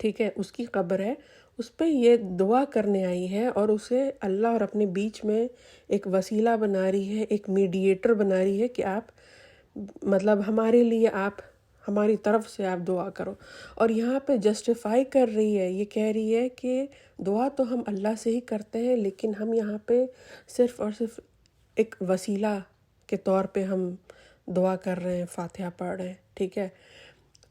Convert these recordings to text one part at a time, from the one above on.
ٹھیک ہے، اس کی قبر ہے، اس پہ یہ دعا کرنے آئی ہے اور اسے اللہ اور اپنے بیچ میں ایک وسیلہ بنا رہی ہے، ایک میڈیٹر بنا رہی ہے کہ آپ مطلب ہمارے لیے آپ ہماری طرف سے آپ دعا کرو۔ اور یہاں پہ جسٹیفائی کر رہی ہے، یہ کہہ رہی ہے کہ دعا تو ہم اللہ سے ہی کرتے ہیں، لیکن ہم یہاں پہ صرف اور صرف ایک وسیلہ کے طور پہ ہم دعا کر رہے ہیں، فاتحہ پڑھ رہے ہیں، ٹھیک ہے۔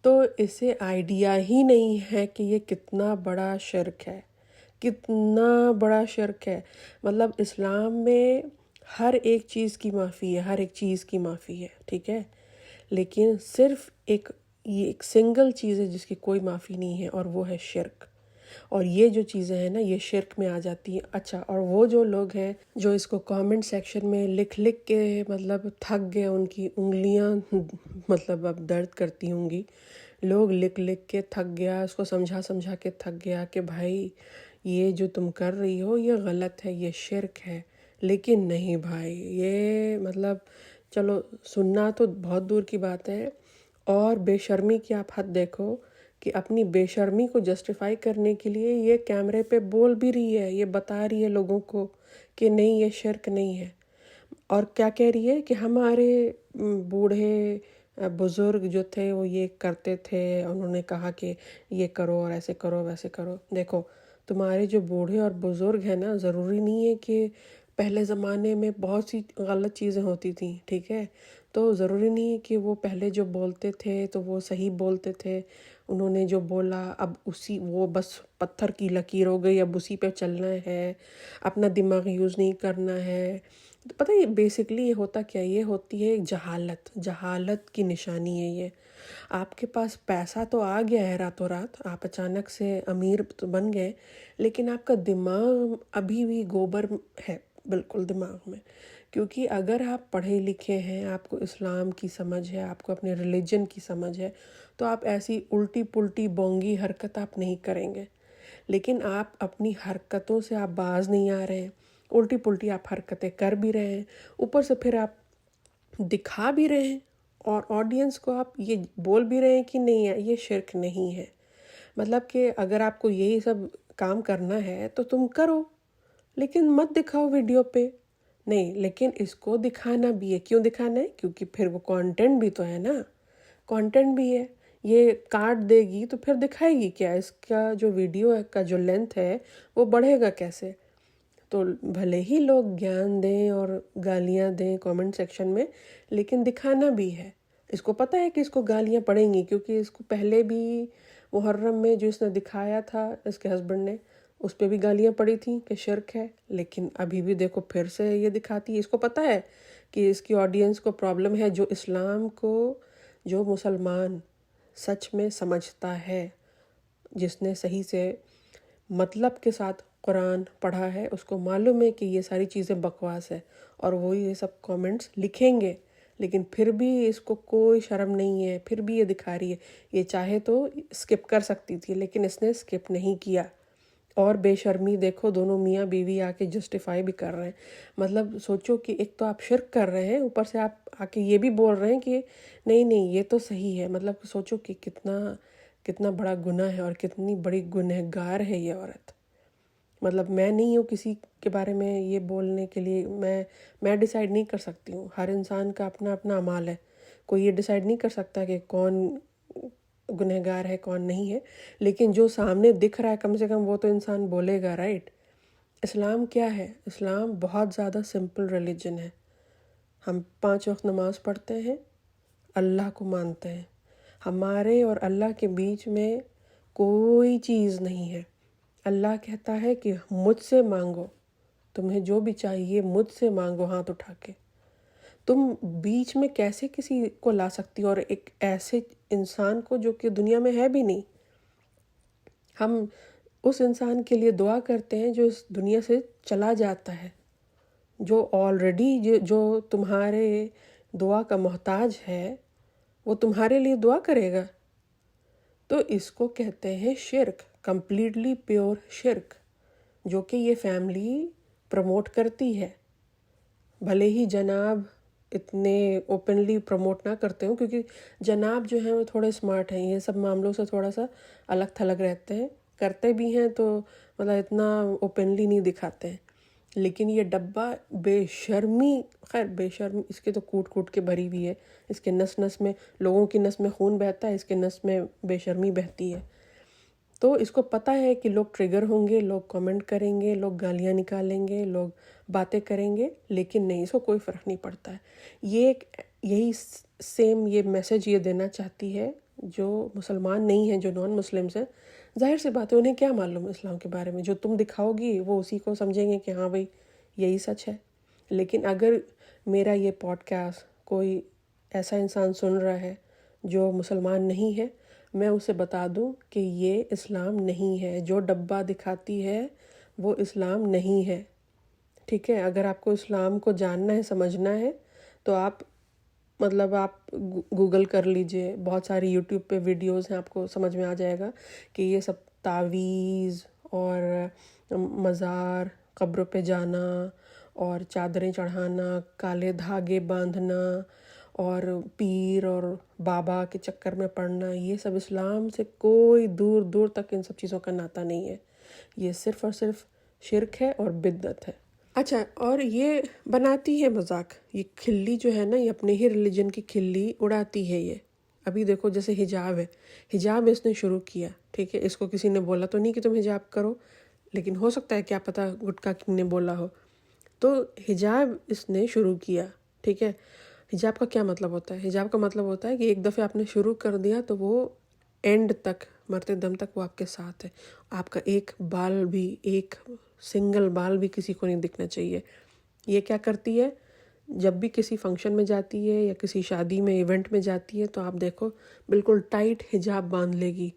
تو اسے آئیڈیا ہی نہیں ہے کہ یہ کتنا بڑا شرک ہے، کتنا بڑا شرک ہے۔ مطلب اسلام میں ہر ایک چیز کی معافی ہے، ہر ایک چیز کی معافی ہے، ٹھیک ہے، لیکن صرف یہ ایک سنگل چیز ہے جس کی کوئی معافی نہیں ہے، اور وہ ہے شرک۔ اور یہ جو چیزیں ہیں نا، یہ شرک میں آ جاتی ہیں۔ اچھا، اور وہ جو لوگ ہیں جو اس کو کامنٹ سیکشن میں لکھ لکھ کے مطلب تھک گئے، ان کی انگلیاں مطلب اب درد کرتی ہوں گی، لوگ لکھ لکھ کے تھک گیا، اس کو سمجھا سمجھا کے تھک گیا کہ بھائی یہ جو تم کر رہی ہو یہ غلط ہے، یہ شرک ہے۔ لیکن نہیں بھائی، یہ مطلب چلو سننا تو بہت دور کی بات ہے، اور بے شرمی کی آپ حد دیکھو کہ اپنی بے شرمی کو جسٹیفائی کرنے کے لیے یہ کیمرے پہ بول بھی رہی ہے، یہ بتا رہی ہے لوگوں کو کہ نہیں، یہ شرک نہیں ہے۔ اور کیا کہہ رہی ہے کہ ہمارے بوڑھے بزرگ جو تھے وہ یہ کرتے تھے، انہوں نے کہا کہ یہ کرو اور ایسے کرو ویسے کرو۔ دیکھو، تمہارے جو بوڑھے اور بزرگ ہیں نا، ضروری نہیں ہے کہ پہلے زمانے میں بہت سی غلط چیزیں ہوتی تھیں، ٹھیک ہے، تو ضروری نہیں ہے کہ وہ پہلے جو بولتے تھے تو وہ صحیح بولتے تھے۔ انہوں نے جو بولا اب وہ بس پتھر کی لکیر ہو گئی، اب اسی پہ چلنا ہے، اپنا دماغ یوز نہیں کرنا ہے۔ پتہ ہے بیسکلی یہ ہوتا کیا، یہ ہوتی ہے جہالت کی نشانی ہے یہ۔ آپ کے پاس پیسہ تو آ گیا ہے راتوں رات، آپ اچانک سے امیر تو بن گئے، لیکن آپ کا دماغ ابھی بھی گوبر ہے بالکل دماغ میں۔ کیونکہ اگر آپ پڑھے لکھے ہیں، آپ کو اسلام کی سمجھ ہے، آپ کو اپنے ریلیجن کی سمجھ ہے، تو آپ ایسی الٹی پلٹی بونگی حرکت آپ نہیں کریں گے۔ لیکن آپ اپنی حرکتوں سے آپ باز نہیں آ رہے ہیں، الٹی پلٹی آپ حرکتیں کر بھی رہے ہیں، اوپر سے پھر آپ دکھا بھی رہے ہیں، اور آڈینس کو آپ یہ بول بھی رہے ہیں کہ نہیں ہے، یہ شرک نہیں ہے۔ مطلب کہ اگر آپ کو یہی سب کام کرنا ہے تو تم کرو، لیکن مت دکھاؤ ویڈیو پہ۔ نہیں، لیکن اس کو دکھانا بھی ہے۔ کیوں دکھانا ہے؟ کیونکہ پھر وہ کانٹینٹ بھی تو ہے نا، کانٹینٹ بھی ہے۔ یہ کاٹ دے گی تو پھر دکھائے گی کیا؟ اس کا جو ویڈیو کا جو لینتھ ہے وہ بڑھے گا کیسے؟ تو بھلے ہی لوگ گیان دیں اور گالیاں دیں کامنٹ سیکشن میں، لیکن دکھانا بھی ہے۔ اس کو پتہ ہے کہ اس کو گالیاں پڑیں گی، کیونکہ اس کو پہلے بھی محرم میں جو اس نے دکھایا تھا اس کے ہسبینڈ نے، اس پہ بھی گالیاں پڑی تھیں کہ شرک ہے، لیکن ابھی بھی دیکھو پھر سے یہ دکھاتی ہے۔ اس کو پتہ ہے کہ اس کی آڈینس کو پرابلم ہے، جو اسلام کو، جو مسلمان سچ میں سمجھتا ہے، جس نے صحیح سے مطلب کے ساتھ قرآن پڑھا ہے، اس کو معلوم ہے کہ یہ ساری چیزیں بکواس ہے، اور وہ یہ سب کامنٹس لکھیں گے، لیکن پھر بھی اس کو کوئی شرم نہیں ہے، پھر بھی یہ دکھا رہی ہے۔ یہ چاہے تو اسکپ کر سکتی تھی، لیکن اس نے اسکپ نہیں کیا۔ اور بے شرمی دیکھو، دونوں میاں بیوی آ کے جسٹیفائی بھی کر رہے ہیں۔ مطلب سوچو کہ ایک تو آپ شرک کر رہے ہیں، اوپر سے آپ آ کے یہ بھی بول رہے ہیں کہ نہیں نہیں یہ تو صحیح ہے۔ مطلب سوچو کہ کتنا بڑا گناہ ہے اور کتنی بڑی گنہگار ہے یہ عورت۔ مطلب میں نہیں ہوں کسی کے بارے میں یہ بولنے کے لیے، میں ڈیسائیڈ نہیں کر سکتی ہوں، ہر انسان کا اپنا اپنا اعمال ہے، کوئی یہ ڈیسائیڈ نہیں کر سکتا کہ کون گنہگار ہے کون نہیں ہے، لیکن جو سامنے دکھ رہا ہے کم سے کم وہ تو انسان بولے گا، رائٹ؟ اسلام کیا ہے؟ اسلام بہت زیادہ سمپل ریلیجن ہے۔ ہم 5 وقت نماز پڑھتے ہیں، اللہ کو مانتے ہیں، ہمارے اور اللہ کے بیچ میں کوئی چیز نہیں ہے۔ اللہ کہتا ہے کہ مجھ سے مانگو، تمہیں جو بھی چاہیے مجھ سے مانگو ہاتھ اٹھا کے۔ تم بیچ میں کیسے کسی کو لا سکتی ہو، اور ایک ایسے انسان کو جو کہ دنیا میں ہے بھی نہیں؟ ہم اس انسان کے لیے دعا کرتے ہیں جو اس دنیا سے چلا جاتا ہے، جو آلریڈی جو تمہارے دعا کا محتاج ہے، وہ تمہارے لیے دعا کرے گا۔ تو اس کو کہتے ہیں شرک، کمپلیٹلی پیور شرک، جو کہ یہ فیملی پروموٹ کرتی ہے۔ بھلے ہی جناب اتنے اوپنلی پروموٹ نہ کرتے ہوں، کیونکہ جناب جو ہیں وہ تھوڑے اسمارٹ ہیں، یہ سب معاملوں سے تھوڑا سا الگ تھلگ رہتے ہیں، کرتے بھی ہیں تو مطلب اتنا اوپنلی نہیں دکھاتے ہیں۔ لیکن یہ ڈبہ بے شرمی، خیر بے شرمی اس کے تو کوٹ کوٹ کے بھری ہوئی ہے، اس کے نس نس میں، لوگوں کی نس میں خون بہتا ہے، اس کے نس میں بے شرمی بہتی ہے۔ تو اس کو پتہ ہے کہ لوگ ٹریگر ہوں گے، لوگ کامنٹ کریں گے، لوگ گالیاں نکالیں گے، لوگ باتیں کریں گے، لیکن نہیں، اس کو کوئی فرق نہیں پڑتا ہے۔ یہی سیم یہ میسج یہ دینا چاہتی ہے جو مسلمان نہیں ہیں، جو نان مسلمس ہیں۔ ظاہر سی بات ہے، انہیں کیا معلوم اسلام کے بارے میں، جو تم دکھاؤ گی وہ اسی کو سمجھیں گے کہ ہاں بھائی یہی سچ ہے۔ لیکن اگر میرا یہ پوڈ کاسٹ کوئی ایسا انسان سن رہا ہے جو مسلمان نہیں ہے، میں اسے بتا دوں کہ یہ اسلام نہیں ہے، جو ڈبہ دکھاتی ہے وہ اسلام نہیں ہے، ٹھیک ہے؟ اگر آپ کو اسلام کو جاننا ہے، سمجھنا ہے، تو آپ گوگل کر لیجئے، بہت ساری یوٹیوب پہ ویڈیوز ہیں، آپ کو سمجھ میں آ جائے گا کہ یہ سب تعویذ اور مزار، قبروں پہ جانا اور چادریں چڑھانا، کالے دھاگے باندھنا اور پیر اور بابا کے چکر میں پڑنا، یہ سب اسلام سے کوئی دور دور تک ان سب چیزوں کا ناطہ نہیں ہے۔ یہ صرف اور صرف شرک ہے اور بدعت ہے۔ اچھا، اور یہ بناتی ہے مذاق، یہ کھلی جو ہے نا، یہ اپنے ہی ریلیجن کی کھلی اڑاتی ہے یہ۔ ابھی دیکھو جیسے حجاب ہے، حجاب اس نے شروع کیا، ٹھیک ہے؟ اس کو کسی نے بولا تو نہیں کہ تم حجاب کرو، لیکن ہو سکتا ہے کیا پتہ گٹکا کنگ نے بولا ہو۔ تو حجاب اس نے شروع کیا، ٹھیک ہے؟ حجاب کا کیا مطلب ہوتا ہے؟ حجاب کا مطلب ہوتا ہے کہ ایک دفعہ آپ نے شروع کر دیا تو وہ اینڈ تک، مرتے دم تک وہ آپ کے ساتھ ہے۔ آپ کا ایک بال بھی، ایک سنگل بال بھی کسی کو نہیں دکھنا چاہیے۔ یہ کیا کرتی ہے؟ جب بھی کسی فنکشن میں جاتی ہے یا کسی شادی میں، ایونٹ میں جاتی ہے، تو آپ دیکھو بالکل ٹائٹ حجاب باندھ لے گی،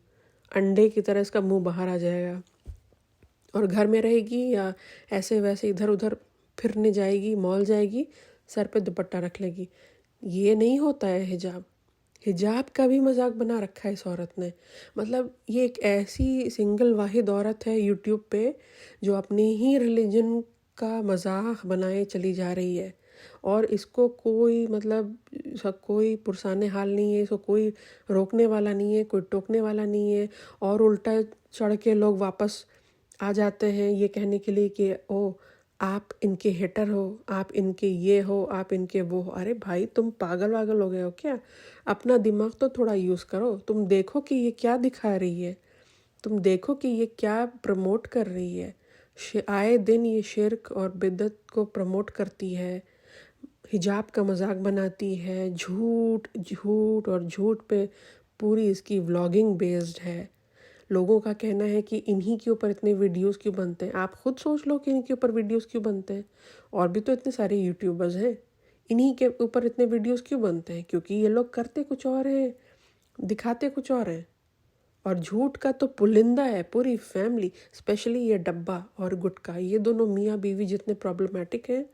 انڈے کی طرح اس کا منہ باہر آ جائے گا، اور گھر میں رہے گی یا ایسے ویسے ادھر ادھر پھرنے جائے گی، مال جائے گی، سر پہ دوپٹہ رکھ لے گی۔ یہ نہیں ہوتا ہے حجاب۔ حجاب کا بھی مذاق بنا رکھا ہے اس عورت نے۔ مطلب یہ ایک ایسی سنگل واحد عورت ہے یوٹیوب پہ جو اپنے ہی ریلیجن کا مذاق بنائے چلی جا رہی ہے، اور اس کو کوئی پرسان حال نہیں ہے، اس کو کوئی روکنے والا نہیں ہے، کوئی ٹوکنے والا نہیں ہے، اور الٹا چڑھ کے لوگ واپس آ جاتے ہیں یہ کہنے کے لیے کہ او آپ ان کے ہیٹر ہو، آپ ان کے یہ ہو، آپ ان کے وہ ہو۔ ارے بھائی تم پاگل واگل ہو گئے ہو کیا؟ اپنا دماغ تو تھوڑا یوز کرو، تم دیکھو کہ یہ کیا دکھا رہی ہے، تم دیکھو کہ یہ کیا پروموٹ کر رہی ہے۔ آئے دن یہ شرک اور بدعت کو پروموٹ کرتی ہے، حجاب کا مذاق بناتی ہے، جھوٹ اور جھوٹ پہ پوری اس کی ولاگنگ بیسڈ ہے۔ لوگوں کا کہنا ہے کہ انہی کے اوپر اتنے ویڈیوز کیوں بنتے ہیں۔ آپ خود سوچ لو کہ ان کے اوپر ویڈیوز کیوں بنتے ہیں، اور بھی تو اتنے سارے یوٹیوبرز ہیں، انہی کے اوپر اتنے ویڈیوز کیوں بنتے ہیں؟ کیونکہ یہ لوگ کرتے کچھ اور ہیں، دکھاتے کچھ اور ہیں، اور جھوٹ کا تو پلندہ ہے پوری فیملی، اسپیشلی یہ ڈبہ اور گٹکا، یہ دونوں میاں بیوی جتنے پرابلمٹک ہیں،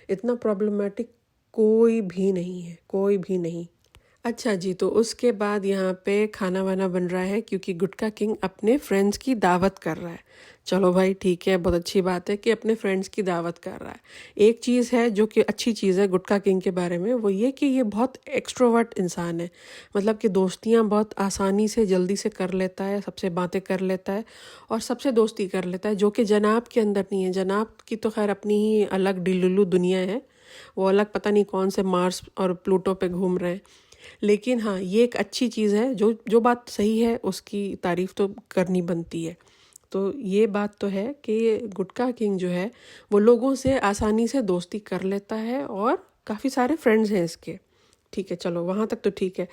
اتنا پرابلمٹک کوئی بھی نہیں ہے، کوئی بھی نہیں۔ اچھا جی، تو اس کے بعد یہاں پہ کھانا وانا بن رہا ہے، کیونکہ گٹکا کنگ اپنے فرینڈز کی دعوت کر رہا ہے۔ چلو بھائی ٹھیک ہے، بہت اچھی بات ہے کہ اپنے فرینڈز کی دعوت کر رہا ہے۔ ایک چیز ہے جو کہ اچھی چیز ہے گٹکا کنگ کے بارے میں، وہ یہ کہ یہ بہت ایکسٹروورٹ انسان ہے، مطلب کہ دوستیاں بہت آسانی سے جلدی سے کر لیتا ہے، سب سے باتیں کر لیتا ہے اور سب سے دوستی کر لیتا ہے، جو کہ جناب کے اندر نہیں ہے۔ جناب کی تو خیر اپنی ہی الگ ڈیلولو دنیا ہے، وہ الگ پتہ نہیں کون سے مارس اور پلوٹو پہ گھوم رہے ہیں۔ لیکن ہاں، یہ ایک اچھی چیز ہے، جو بات صحیح ہے اس کی تعریف تو کرنی بنتی ہے۔ تو یہ بات تو ہے کہ گٹکا کنگ جو ہے وہ لوگوں سے آسانی سے دوستی کر لیتا ہے، اور کافی سارے فرینڈز ہیں اس کے، ٹھیک ہے، چلو وہاں تک تو ٹھیک ہے۔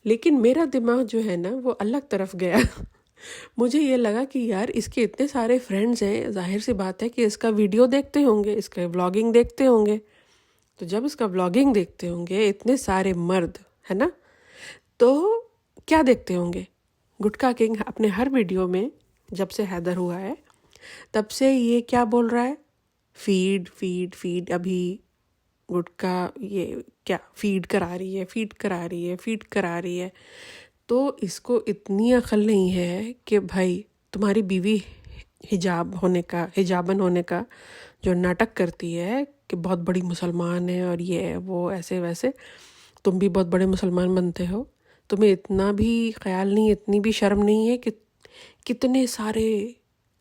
لیکن میرا دماغ جو ہے نا وہ الگ طرف گیا۔ مجھے یہ لگا کہ یار اس کے اتنے سارے فرینڈز ہیں، ظاہر سی بات ہے کہ اس کا ویڈیو دیکھتے ہوں گے، اس کا ولاگنگ دیکھتے ہوں گے، تو جب اس کا ولاگنگ دیکھتے ہوں گے اتنے سارے مرد، ہے نا، تو کیا دیکھتے ہوں گے؟ گٹکا کنگ اپنے ہر ویڈیو میں جب سے حیدر ہوا ہے تب سے یہ کیا بول رہا ہے؟ Feed feed feed. ابھی گٹکا یہ کیا فیڈ کرا رہی ہے، فیڈ کرا رہی ہے، فیڈ کرا رہی ہے۔ تو اس کو اتنی عقل نہیں ہے کہ بھائی تمہاری بیوی حجابن ہونے کا جو ناٹک کرتی ہے کہ بہت بڑی مسلمان ہے اور یہ وہ ایسے ویسے. تم بھی بہت بڑے مسلمان بنتے ہو. تمہیں اتنا بھی خیال نہیں, اتنی بھی شرم نہیں ہے کہ کتنے سارے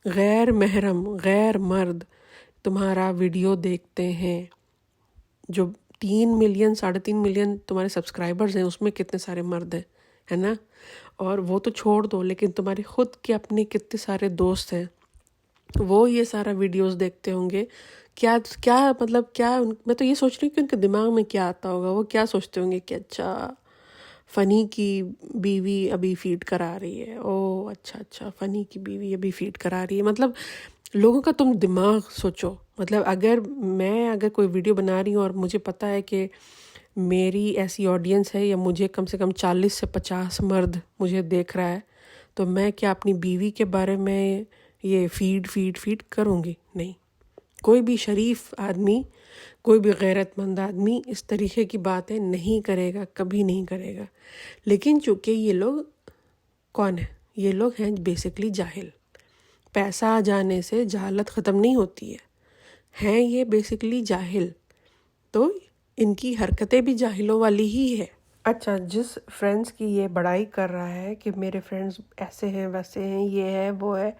غیر محرم غیر مرد تمہارا ویڈیو دیکھتے ہیں. جو 3 ملین 3.5 ملین تمہارے سبسکرائبرز ہیں, اس میں کتنے سارے مرد ہیں, ہے نا. اور وہ تو چھوڑ دو, لیکن تمہارے خود کے اپنے کتنے سارے دوست ہیں, وہ یہ سارا ویڈیوز دیکھتے ہوں گے. کیا مطلب کیا میں تو یہ سوچ رہی ہوں کہ ان کے دماغ میں کیا آتا ہوگا. وہ کیا سوچتے ہوں گے کہ اچھا فنی کی بیوی ابھی فیڈ کرا رہی ہے, او اچھا فنی کی بیوی ابھی فیڈ کرا رہی ہے. مطلب لوگوں کا تم دماغ سوچو. مطلب اگر کوئی ویڈیو بنا رہی ہوں اور مجھے پتہ ہے کہ میری ایسی آڈینس ہے, یا مجھے کم سے کم 40 سے 50 مرد مجھے دیکھ رہا ہے, تو میں کیا اپنی بیوی کے بارے میں یہ فیڈ کروں گی؟ نہیں. کوئی بھی شریف آدمی, کوئی بھی غیرت مند آدمی اس طریقے کی باتیں نہیں کرے گا, کبھی نہیں کرے گا. لیکن چونکہ یہ لوگ کون ہیں؟ یہ لوگ ہیں بیسکلی جاہل. پیسہ آ جانے سے جہالت ختم نہیں ہوتی ہے. ہیں یہ بیسکلی جاہل, تو ان کی حرکتیں بھی جاہلوں والی ہی ہے. اچھا, جس فرینڈس کی یہ بڑائی کر رہا ہے کہ میرے فرینڈس ایسے ہیں ویسے ہیں, یہ ہے وہ ہے,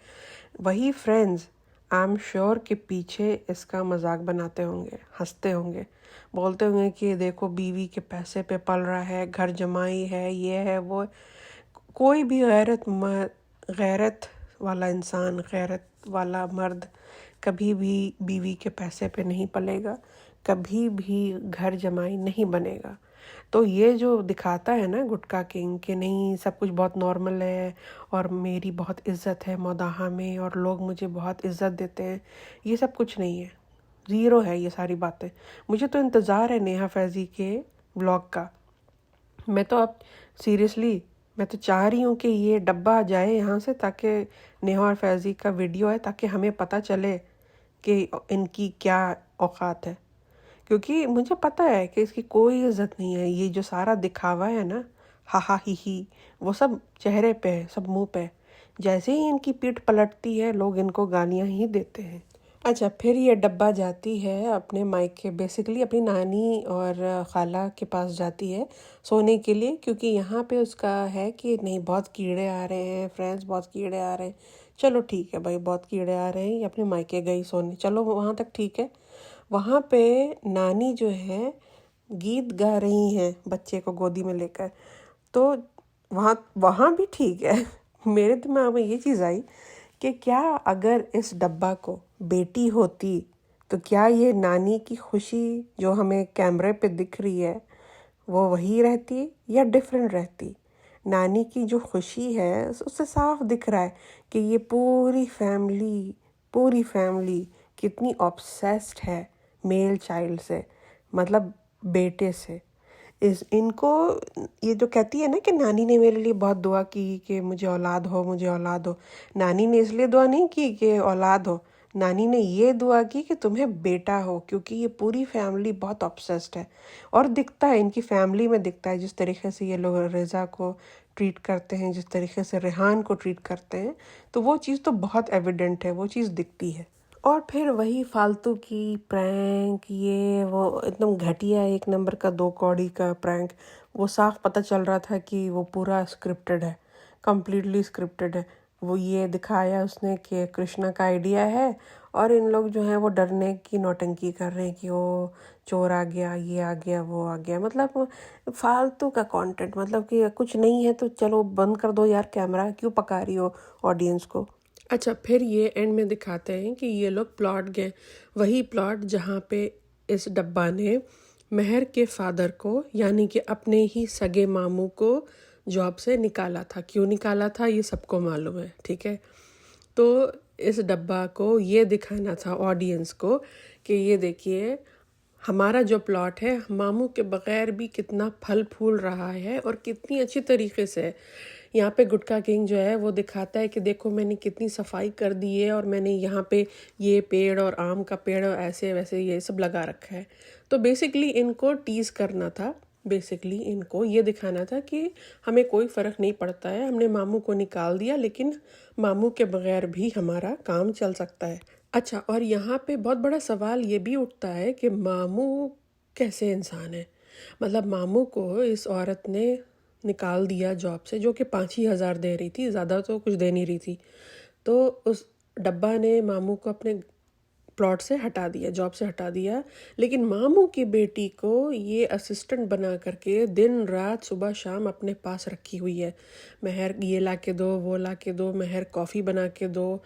وہی فرینڈس آئی ایم شیور کہ پیچھے اس کا مذاق بناتے ہوں گے, ہنستے ہوں گے, بولتے ہوں گے کہ دیکھو بیوی کے پیسے پہ پل رہا ہے, گھر جمائی ہے, یہ ہے وہ. کوئی بھی غیرت والا انسان, غیرت والا مرد کبھی بھی بیوی کے پیسے پہ نہیں پلے گا, کبھی بھی گھر جمائی نہیں بنے گا. تو یہ جو دکھاتا ہے نا گٹکا کنگ کہ نہیں سب کچھ بہت نارمل ہے اور میری بہت عزت ہے موداحا میں اور لوگ مجھے بہت عزت دیتے ہیں, یہ سب کچھ نہیں ہے. زیرو ہے یہ ساری باتیں. مجھے تو انتظار ہے نیہا فیضی کے ولاگ کا. میں تو اب سیریسلی میں تو چاہ رہی ہوں کہ یہ ڈبہ جائے یہاں سے, تاکہ نیہا اور فیضی کا ویڈیو ہے, تاکہ ہمیں پتہ چلے کہ ان کی کیا اوقات ہے. کیونکہ مجھے پتہ ہے کہ اس کی کوئی عزت نہیں ہے. یہ جو سارا دکھاوا ہے نا, ہا ہی, وہ سب چہرے پہ ہے, سب منہ پہ. جیسے ہی ان کی پیٹھ پلٹتی ہے لوگ ان کو گالیاں ہی دیتے ہیں. اچھا, پھر یہ ڈبہ جاتی ہے اپنے مائکے, بیسیکلی اپنی نانی اور خالہ کے پاس جاتی ہے سونے کے لیے, کیونکہ یہاں پہ اس کا ہے کہ نہیں بہت کیڑے آ رہے ہیں فرینڈس, بہت کیڑے آ رہے ہیں. چلو ٹھیک ہے بھائی, بہت کیڑے آ رہے ہیں, یہ اپنے مائکے گئی سونے, چلو وہاں تک ٹھیک ہے. وہاں پہ نانی جو ہے گیت گا رہی ہیں بچے کو گودی میں لے کر, تو وہاں بھی ٹھیک ہے. میرے دماغ میں یہ چیز آئی کہ کیا اگر اس ڈبہ کو بیٹی ہوتی تو کیا یہ نانی کی خوشی جو ہمیں کیمرے پہ دکھ رہی ہے وہ وہی رہتی یا ڈیفرنٹ رہتی؟ نانی کی جو خوشی ہے اس سے صاف دکھ رہا ہے کہ یہ پوری فیملی کتنی آبسیسڈ ہے میل چائلڈ سے, مطلب بیٹے سے. ان کو یہ جو کہتی ہے نا کہ نانی نے میرے لیے بہت دعا کی کہ مجھے اولاد ہو, نانی نے اس لیے دعا نہیں کی کہ اولاد ہو, نانی نے یہ دعا کی کہ تمہیں بیٹا ہو, کیونکہ یہ پوری فیملی بہت آبسیسڈ ہے. اور دکھتا ہے ان کی فیملی میں, دکھتا ہے جس طریقے سے یہ لوگ رضا کو ٹریٹ کرتے ہیں, جس طریقے سے ریحان کو ٹریٹ کرتے ہیں, تو وہ چیز تو بہت ایویڈنٹ ہے, وہ چیز دکھتی ہے. اور پھر وہی فالتو کی پرینک, یہ وہ ایک دم گھٹیا 1 نمبر کا 2 کوڑی کا پرینک, وہ صاف پتہ چل رہا تھا کہ وہ پورا اسکرپٹڈ ہے, کمپلیٹلی اسکرپٹڈ ہے. وہ یہ دکھایا اس نے کہ کرشنا کا آئیڈیا ہے اور ان لوگ جو ہیں وہ ڈرنے کی نوٹنکی کر رہے ہیں کہ وہ چور آ گیا, یہ آ گیا, وہ آ گیا. مطلب فالتو کا کانٹینٹ, مطلب کہ کچھ نہیں ہے تو چلو بند کر دو یار کیمرہ, کیوں پکا رہی ہو آڈینس کو. اچھا, پھر یہ اینڈ میں دکھاتے ہیں کہ یہ لوگ پلاٹ گئے, وہی پلاٹ جہاں پہ اس ڈبہ نے مہر کے فادر کو یعنی کہ اپنے ہی سگے ماموں کو جاب سے نکالا تھا. کیوں نکالا تھا یہ سب کو معلوم ہے, ٹھیک ہے. تو اس ڈبہ کو یہ دکھانا تھا آڈینس کو کہ یہ دیکھیے ہمارا جو پلاٹ ہے ماموں کے بغیر بھی کتنا پھل پھول رہا ہے اور کتنی اچھی طریقے سے. یہاں پہ گٹکا کنگ جو ہے وہ دکھاتا ہے کہ دیکھو میں نے کتنی صفائی کر دی ہے اور میں نے یہاں پہ یہ پیڑ اور آم کا پیڑ اور ایسے ویسے یہ سب لگا رکھا ہے. تو بیسکلی ان کو ٹیز کرنا تھا بیسکلی ان کو یہ دکھانا تھا کہ ہمیں کوئی فرق نہیں پڑتا ہے، ہم نے ماموں کو نکال دیا لیکن ماموں کے بغیر بھی ہمارا کام چل سکتا ہے۔ اچھا، اور یہاں پہ بہت بڑا سوال یہ بھی اٹھتا ہے کہ ماموں کیسے انسان ہے؟ مطلب ماموں کو اس عورت نے نکال دیا جاب سے، جو کہ 5,000 دے رہی تھی، زیادہ تو کچھ دے نہیں رہی تھی، تو اس ڈبہ نے ماموں کو اپنے پلاٹ سے ہٹا دیا، جاب سے ہٹا دیا، لیکن ماموں کی بیٹی کو یہ اسسٹنٹ بنا کر کے دن رات صبح شام اپنے پاس رکھی ہوئی ہے۔ مہر یہ لا کے دو، وہ لا کے دو، مہر کافی بنا کے دو،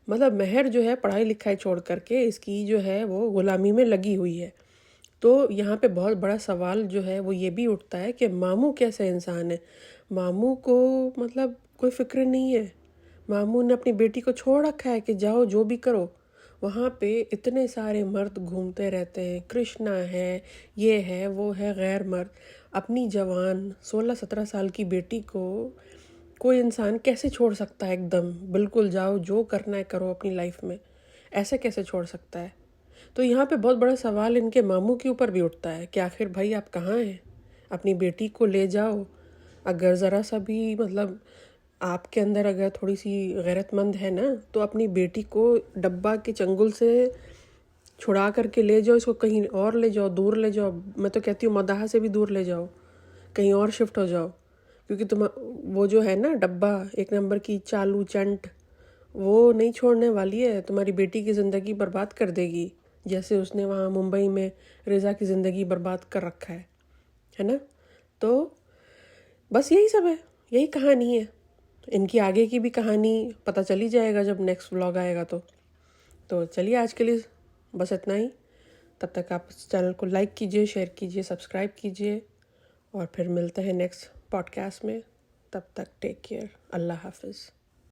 مطلب مہر جو ہے پڑھائی لکھائی چھوڑ کر کے اس کی جو ہے وہ غلامی میں لگی ہوئی ہے۔ تو یہاں پہ بہت بڑا سوال جو ہے وہ یہ بھی اٹھتا ہے کہ ماموں کیسے انسان ہے؟ ماموں کو مطلب کوئی فکر نہیں ہے، ماموں نے اپنی بیٹی کو چھوڑ رکھا ہے کہ جاؤ جو بھی کرو۔ وہاں پہ اتنے سارے مرد گھومتے رہتے ہیں، کرشنا ہے، یہ ہے، وہ ہے، غیر مرد۔ اپنی جوان 16-17 سال کی بیٹی کو کوئی انسان کیسے چھوڑ سکتا ہے؟ ایک دم بالکل جاؤ جو کرنا ہے کرو اپنی لائف میں، ایسے کیسے چھوڑ سکتا ہے؟ تو یہاں پہ بہت بڑا سوال ان کے ماموں کے اوپر بھی اٹھتا ہے کہ آخر بھائی آپ کہاں ہیں؟ اپنی بیٹی کو لے جاؤ، اگر ذرا سا بھی مطلب آپ کے اندر اگر تھوڑی سی غیرت مند ہے نا، تو اپنی بیٹی کو ڈبہ کے چنگل سے چھڑا کر کے لے جاؤ، اس کو کہیں اور لے جاؤ، دور لے جاؤ، میں تو کہتی ہوں مداحہ سے بھی دور لے جاؤ، کہیں اور شفٹ ہو جاؤ، کیونکہ وہ جو ہے نا ڈبہ، ایک نمبر کی چالو چنٹ، وہ نہیں چھوڑنے والی ہے، تمہاری بیٹی کی زندگی برباد کر دے گی، جیسے اس نے وہاں ممبئی میں رضا کی زندگی برباد کر رکھا ہے نا؟ تو بس یہی سب ہے، یہی کہانی ہے۔ ان کی آگے کی بھی کہانی پتہ چلی جائے گا جب نیکسٹ ولاگ آئے گا۔ تو چلیے آج کے لیے بس اتنا ہی، تب تک آپ اس چینل کو لائک کیجئے، شیئر کیجئے، سبسکرائب کیجئے، اور پھر ملتے ہیں نیکسٹ پوڈ کاسٹ میں۔ تب تک ٹیک کیئر، اللہ حافظ۔